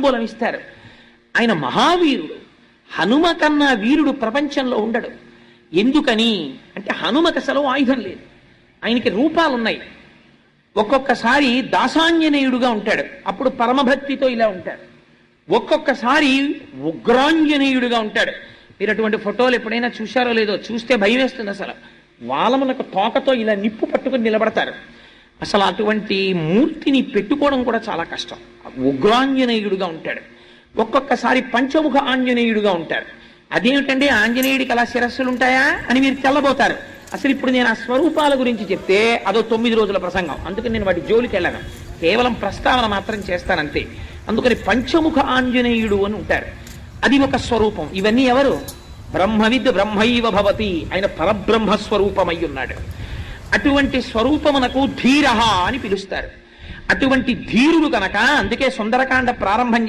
తాంబూలం ఇస్తారు. ఆయన మహావీరుడు. హనుమ కన్నా వీరుడు ప్రపంచంలో ఉండడు. ఎందుకని అంటే హనుమకు అసలు ఆయుధం లేదు, ఆయనకి రూపాలున్నాయి. ఒక్కొక్కసారి దాసాంజనేయుడుగా ఉంటాడు, అప్పుడు పరమభక్తితో ఇలా ఉంటాడు. ఒక్కొక్కసారి ఉగ్రాంజనేయుడుగా ఉంటాడు. మీరు అటువంటి ఫోటోలు ఎప్పుడైనా చూశారో లేదో, చూస్తే భయం వేస్తుంది. అసలు వాలమునకు తోకతో ఇలా నిప్పు పట్టుకుని నిలబడతారు. అసలు అటువంటి మూర్తిని పెట్టుకోవడం కూడా చాలా కష్టం. ఉగ్రాంజనేయుడుగా ఉంటాడు. ఒక్కొక్కసారి పంచముఖ ఆంజనేయుడుగా ఉంటాడు. అదేమిటండి ఆంజనేయుడికి అలా శిరస్సులు ఉంటాయా అని మీరు తెల్లబోతారు. అసలు ఇప్పుడు నేను ఆ స్వరూపాల గురించి చెప్తే అదో 9 రోజుల ప్రసంగం, అందుకని నేను వాటి జోలికి వెళ్ళను, కేవలం ప్రస్తావన మాత్రం చేస్తానంతే. అందుకని పంచముఖ ఆంజనేయుడు అని ఉంటారు, అది ఒక స్వరూపం. ఇవన్నీ ఎవరు? బ్రహ్మవిద్ బ్రహ్మైవ భవతి, ఆయన పరబ్రహ్మ స్వరూపమై ఉన్నాడు. అటువంటి స్వరూపమునకు ధీరః అని పిలుస్తారు. అటువంటి ధీరుడు కనుక అందుకే సుందరకాండ ప్రారంభం